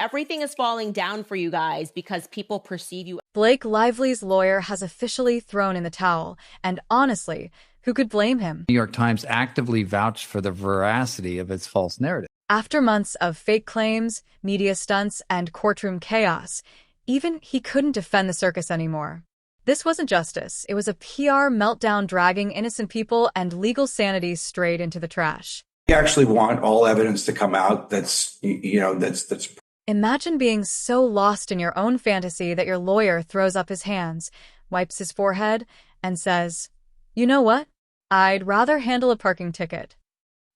everything is falling down for you guys because people perceive you. Blake Lively's lawyer has officially thrown in the towel, and honestly, who could blame him? New York Times actively vouched for the veracity of its false narrative. After months of fake claims, media stunts, and courtroom chaos, even he couldn't defend the circus anymore. This wasn't justice. It was a PR meltdown dragging innocent people and legal sanity straight into the trash. We actually want all evidence to come out that's Imagine being so lost in your own fantasy that your lawyer throws up his hands, wipes his forehead, and says, "You know what? I'd rather handle a parking ticket."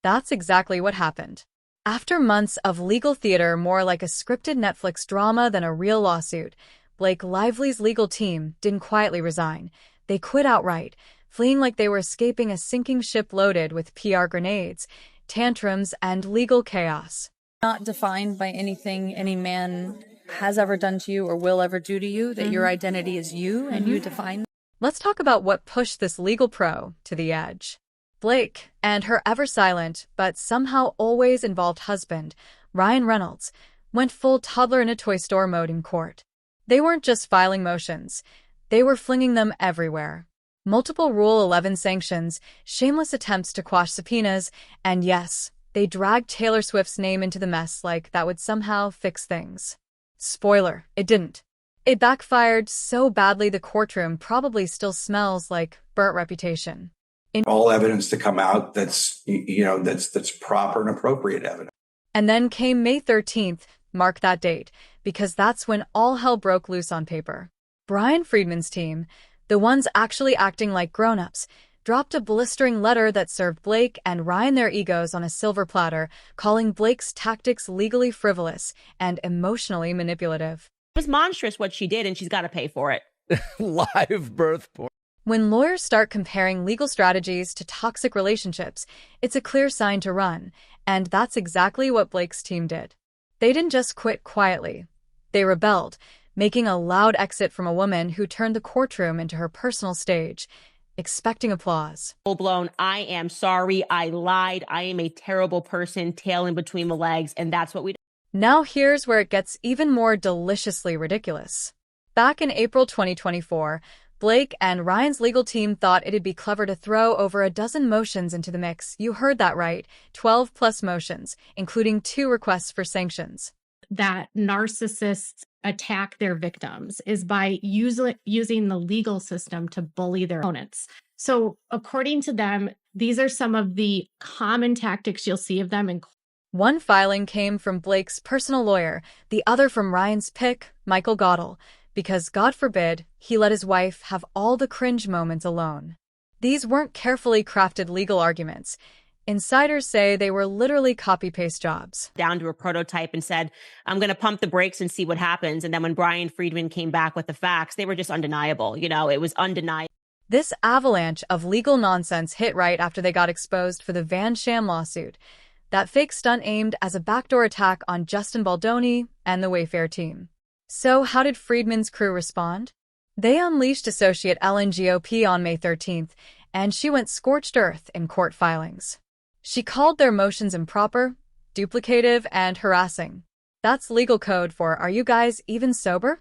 That's exactly what happened. After months of legal theater more like a scripted Netflix drama than a real lawsuit, Blake Lively's legal team didn't quietly resign. They quit outright, fleeing like they were escaping a sinking ship loaded with PR grenades, tantrums, and legal chaos. Not defined by anything any man has ever done to you or will ever do to you, that your identity is you and you define. Let's talk about what pushed this legal pro to the edge. Blake and her ever-silent but somehow always involved husband, Ryan Reynolds, went full toddler in a toy store mode in court. They weren't just filing motions, they were flinging them everywhere. Multiple Rule 11 sanctions, shameless attempts to quash subpoenas, and yes, they dragged Taylor Swift's name into the mess like that would somehow fix things. Spoiler, it didn't. It backfired so badly the courtroom probably still smells like burnt reputation. all evidence to come out that's proper and appropriate evidence. And then came May 13th, mark that date, because that's when all hell broke loose on paper. Brian Friedman's team, the ones actually acting like grown-ups, dropped a blistering letter that served Blake and Ryan their egos on a silver platter, calling Blake's tactics legally frivolous and emotionally manipulative. It was monstrous what she did, and she's got to pay for it. Live birth porn. When lawyers start comparing legal strategies to toxic relationships, it's a clear sign to run, and that's exactly what Blake's team did. They didn't just quit quietly. They rebelled, making a loud exit from a woman who turned the courtroom into her personal stage, expecting applause. Full-blown, I am sorry, I lied, I am a terrible person, tail in between the legs, and that's what we did. Now here's where it gets even more deliciously ridiculous. Back in April 2024, Blake and Ryan's legal team thought it'd be clever to throw over a dozen motions into the mix. You heard that right, 12 plus motions, including 2 requests for sanctions. That narcissists attack their victims is by using the legal system to bully their opponents. So according to them, these are some of the common tactics you'll see of them in court. One filing came from Blake's personal lawyer, the other from Ryan's pick, Michael Goddell, because God forbid he let his wife have all the cringe moments alone. These weren't carefully crafted legal arguments. Insiders say they were literally copy-paste jobs. Down to a prototype and said, I'm going to pump the brakes and see what happens. And then when Brian Friedman came back with the facts, they were just undeniable. You know, it was undeniable. This avalanche of legal nonsense hit right after they got exposed for the Van Sham lawsuit, that fake stunt aimed as a backdoor attack on Justin Baldoni and the Wayfair team. So how did Friedman's crew respond? They unleashed associate Ellen GOP on May 13th, and she went scorched earth in court filings. She called their motions improper, duplicative, and harassing. That's legal code for, are you guys even sober?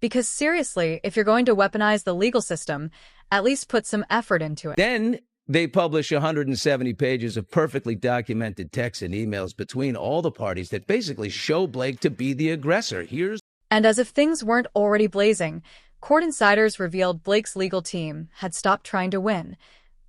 Because seriously, if you're going to weaponize the legal system, at least put some effort into it. Then they publish 170 pages of perfectly documented texts and emails between all the parties that basically show Blake to be the aggressor. And as if things weren't already blazing, court insiders revealed Blake's legal team had stopped trying to win.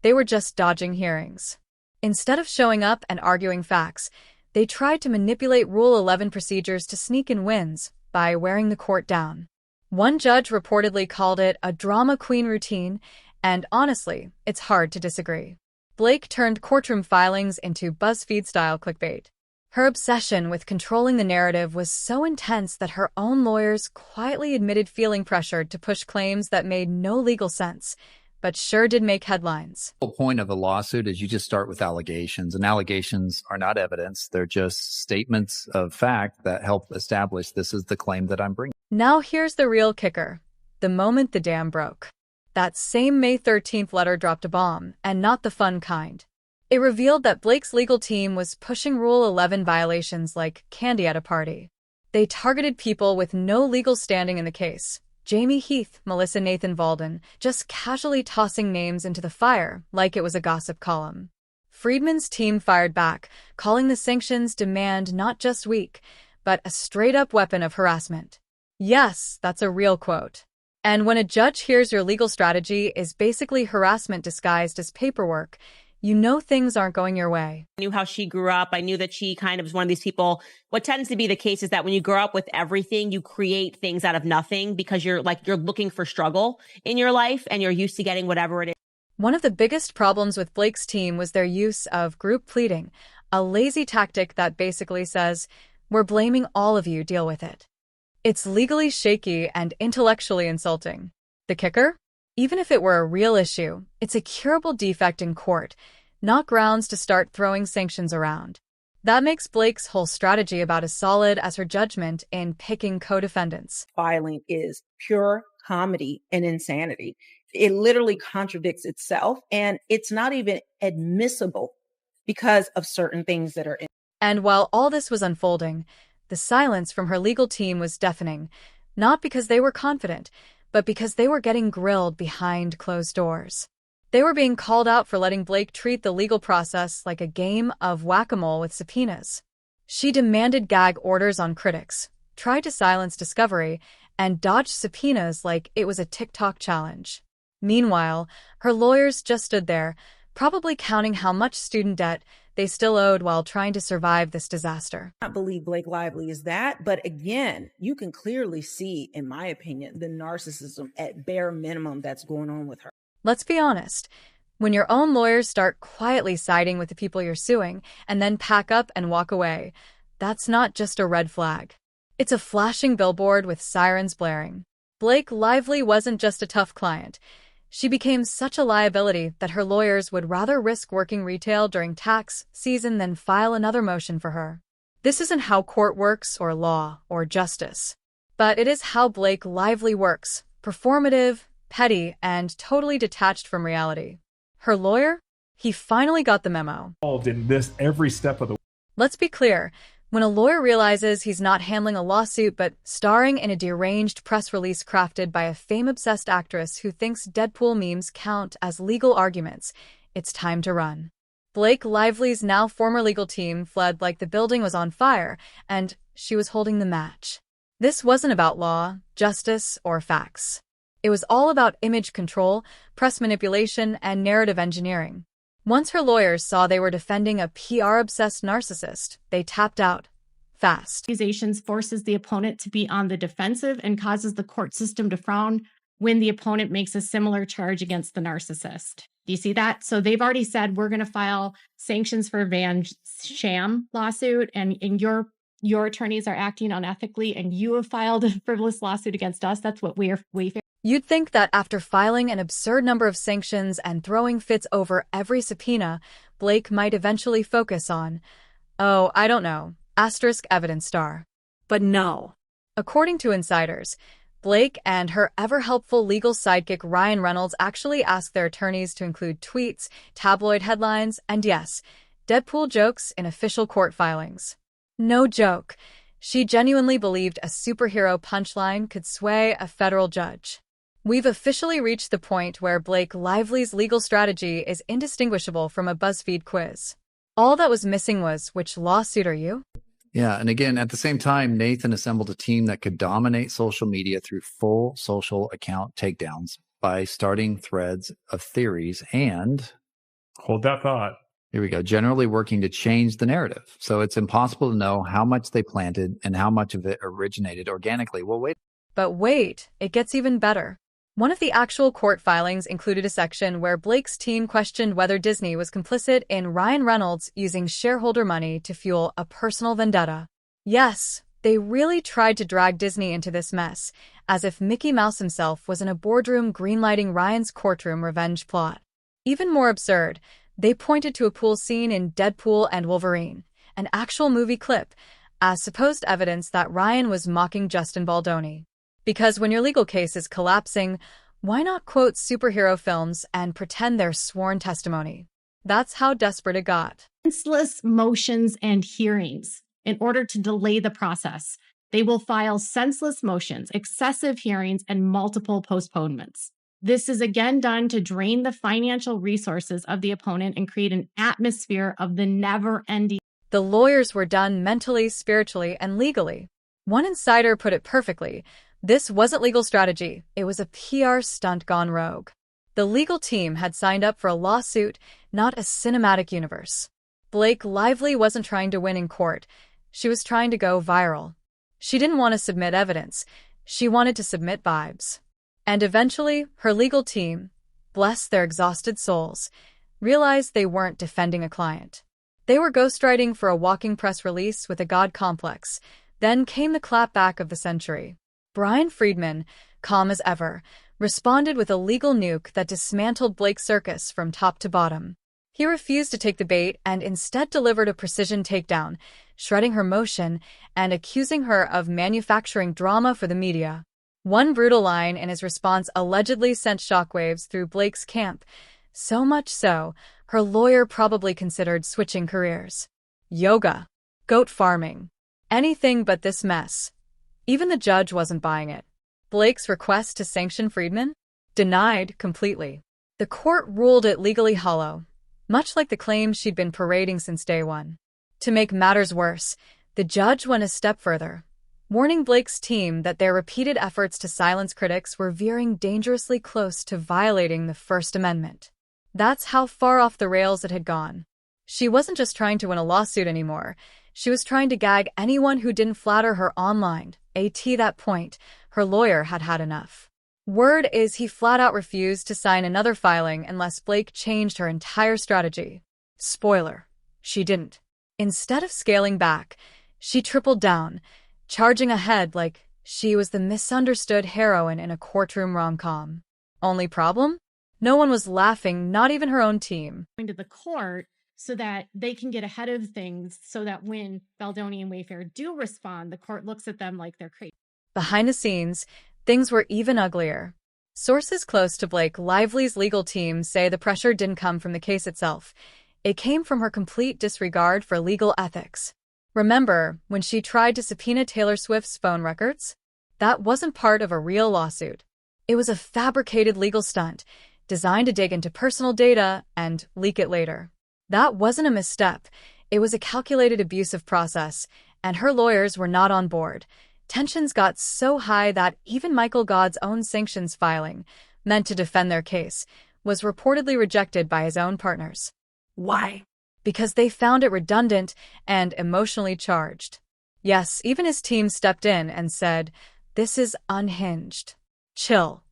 They were just dodging hearings. Instead of showing up and arguing facts, they tried to manipulate Rule 11 procedures to sneak in wins by wearing the court down. One judge reportedly called it a drama queen routine, and honestly, it's hard to disagree. Blake turned courtroom filings into BuzzFeed-style clickbait. Her obsession with controlling the narrative was so intense that her own lawyers quietly admitted feeling pressured to push claims that made no legal sense, but sure did make headlines. The whole point of a lawsuit is you just start with allegations, and allegations are not evidence. They're just statements of fact that help establish this is the claim that I'm bringing. Now here's the real kicker. The moment the dam broke. That same May 13th letter dropped a bomb, and not the fun kind. It revealed that Blake's legal team was pushing Rule 11 violations like candy at a party. They targeted people with no legal standing in the case. Jamie Heath, Melissa Nathan Valden, just casually tossing names into the fire like it was a gossip column. Friedman's team fired back, calling the sanctions demand not just weak, but a straight-up weapon of harassment. Yes, that's a real quote. And when a judge hears your legal strategy is basically harassment disguised as paperwork, you know things aren't going your way. I knew how she grew up. I knew that she kind of was one of these people. What tends to be the case is that when you grow up with everything, you create things out of nothing because you're looking for struggle in your life and you're used to getting whatever it is. One of the biggest problems with Blake's team was their use of group pleading, a lazy tactic that basically says, "We're blaming all of you, deal with it." It's legally shaky and intellectually insulting. The kicker? Even if it were a real issue, it's a curable defect in court, not grounds to start throwing sanctions around. That makes Blake's whole strategy about as solid as her judgment in picking co-defendants. Filing is pure comedy and insanity. It literally contradicts itself, and it's not even admissible because of certain things that are in. And while all this was unfolding, the silence from her legal team was deafening, not because they were confident, but because they were getting grilled behind closed doors. They were being called out for letting Blake treat the legal process like a game of whack-a-mole with subpoenas. She demanded gag orders on critics, tried to silence discovery, and dodged subpoenas like it was a TikTok challenge. Meanwhile, her lawyers just stood there, probably counting how much student debt they still owed while trying to survive this disaster. I believe Blake Lively is that, but again, you can clearly see, in my opinion, the narcissism at bare minimum that's going on with her. Let's be honest. When your own lawyers start quietly siding with the people you're suing and then pack up and walk away, that's not just a red flag. It's a flashing billboard with sirens blaring. Blake Lively wasn't just a tough client. She became such a liability that her lawyers would rather risk working retail during tax season than file another motion for her. This isn't how court works or law or justice. But it is how Blake Lively works, performative, petty, and totally detached from reality. Her lawyer? He finally got the memo. In this every step of the way. Let's be clear. When a lawyer realizes he's not handling a lawsuit but starring in a deranged press release crafted by a fame-obsessed actress who thinks Deadpool memes count as legal arguments, it's time to run. Blake Lively's now former legal team fled like the building was on fire, and she was holding the match. This wasn't about law, justice, or facts. It was all about image control, press manipulation, and narrative engineering. Once her lawyers saw they were defending a PR-obsessed narcissist, they tapped out. Fast. Accusations forces the opponent to be on the defensive and causes the court system to frown when the opponent makes a similar charge against the narcissist. Do you see that? So they've already said, we're going to file sanctions for Van Sham lawsuit, and your attorneys are acting unethically, and you have filed a frivolous lawsuit against us. That's what Wayfair. You'd think that after filing an absurd number of sanctions and throwing fits over every subpoena, Blake might eventually focus on, I don't know, *evidence star. But no. According to insiders, Blake and her ever-helpful legal sidekick Ryan Reynolds actually asked their attorneys to include tweets, tabloid headlines, and yes, Deadpool jokes in official court filings. No joke. She genuinely believed a superhero punchline could sway a federal judge. We've officially reached the point where Blake Lively's legal strategy is indistinguishable from a BuzzFeed quiz. All that was missing was, which lawsuit are you? Yeah. And again, at the same time, Nathan assembled a team that could dominate social media through full social account takedowns by starting threads of theories and Hold that thought. here we go, generally working to change the narrative. So it's impossible to know how much they planted and how much of it originated organically. Well, wait. But wait, it gets even better. One of the actual court filings included a section where Blake's team questioned whether Disney was complicit in Ryan Reynolds using shareholder money to fuel a personal vendetta. Yes, they really tried to drag Disney into this mess, as if Mickey Mouse himself was in a boardroom greenlighting Ryan's courtroom revenge plot. Even more absurd, they pointed to a pool scene in Deadpool and Wolverine, an actual movie clip, as supposed evidence that Ryan was mocking Justin Baldoni. Because when your legal case is collapsing, why not quote superhero films and pretend they're sworn testimony? That's how desperate it got. Senseless motions and hearings in order to delay the process. They will file senseless motions, excessive hearings, and multiple postponements. This is again done to drain the financial resources of the opponent and create an atmosphere of the never-ending. The lawyers were done mentally, spiritually, and legally. One insider put it perfectly. This wasn't legal strategy. It was a PR stunt gone rogue. The legal team had signed up for a lawsuit, not a cinematic universe. Blake Lively wasn't trying to win in court. She was trying to go viral. She didn't want to submit evidence. She wanted to submit vibes. And eventually, her legal team, bless their exhausted souls, realized they weren't defending a client. They were ghostwriting for a walking press release with a god complex. Then came the clapback of the century. Brian Friedman, calm as ever, responded with a legal nuke that dismantled Blake's circus from top to bottom. He refused to take the bait and instead delivered a precision takedown, shredding her motion and accusing her of manufacturing drama for the media. One brutal line in his response allegedly sent shockwaves through Blake's camp, so much so, her lawyer probably considered switching careers. Yoga, goat farming, anything but this mess. Even the judge wasn't buying it. Blake's request to sanction Friedman? Denied completely. The court ruled it legally hollow, much like the claims she'd been parading since day one. To make matters worse, the judge went a step further, warning Blake's team that their repeated efforts to silence critics were veering dangerously close to violating the First Amendment. That's how far off the rails it had gone. She wasn't just trying to win a lawsuit anymore. She was trying to gag anyone who didn't flatter her online. At that point, her lawyer had had enough. Word is he flat out refused to sign another filing unless Blake changed her entire strategy. Spoiler, she didn't. Instead of scaling back, she tripled down, charging ahead like she was the misunderstood heroine in a courtroom rom-com. Only problem? No one was laughing, not even her own team. Going to the court so that they can get ahead of things so that when Baldoni and Wayfair do respond, the court looks at them like they're crazy. Behind the scenes, things were even uglier. Sources close to Blake Lively's legal team say the pressure didn't come from the case itself. It came from her complete disregard for legal ethics. Remember when she tried to subpoena Taylor Swift's phone records? That wasn't part of a real lawsuit. It was a fabricated legal stunt, designed to dig into personal data and leak it later. That wasn't a misstep. It was a calculated abusive process, and her lawyers were not on board. Tensions got so high that even Michael Godd's own sanctions filing, meant to defend their case, was reportedly rejected by his own partners. Why? Because they found it redundant and emotionally charged. Yes, even his team stepped in and said, "This is unhinged. Chill."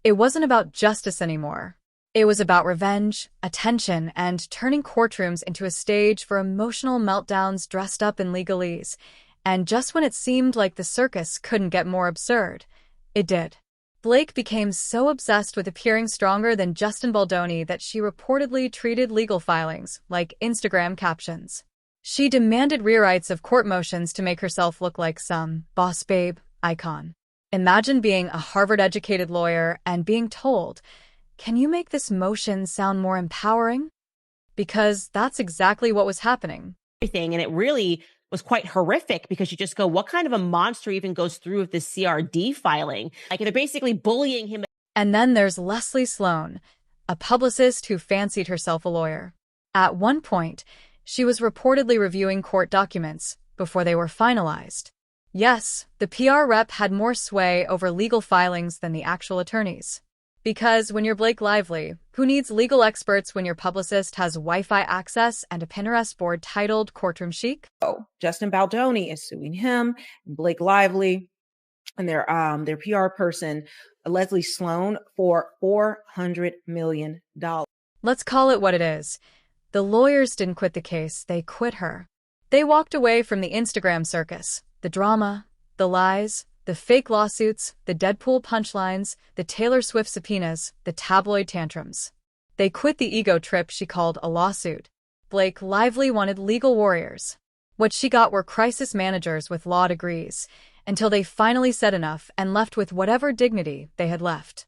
It wasn't about justice anymore. It was about revenge, attention, and turning courtrooms into a stage for emotional meltdowns dressed up in legalese. And just when it seemed like the circus couldn't get more absurd, it did. Blake became so obsessed with appearing stronger than Justin Baldoni that she reportedly treated legal filings like Instagram captions. She demanded rewrites of court motions to make herself look like some boss babe icon. Imagine being a Harvard-educated lawyer and being told, "Can you make this motion sound more empowering?" Because that's exactly what was happening. And it really was quite horrific because you just go, what kind of a monster even goes through with this CRD filing? Like, they're basically bullying him. And then there's Leslie Sloan, a publicist who fancied herself a lawyer. At one point, she was reportedly reviewing court documents before they were finalized. Yes, the PR rep had more sway over legal filings than the actual attorneys. Because when you're Blake Lively, who needs legal experts when your publicist has Wi-Fi access and a Pinterest board titled Courtroom Chic? Oh, Justin Baldoni is suing him, Blake Lively, and their PR person, Leslie Sloan, for $400 million. Let's call it what it is. The lawyers didn't quit the case, they quit her. They walked away from the Instagram circus, the drama, the lies, the fake lawsuits, the Deadpool punchlines, the Taylor Swift subpoenas, the tabloid tantrums. They quit the ego trip she called a lawsuit. Blake Lively wanted legal warriors. What she got were crisis managers with law degrees, until they finally said enough and left with whatever dignity they had left.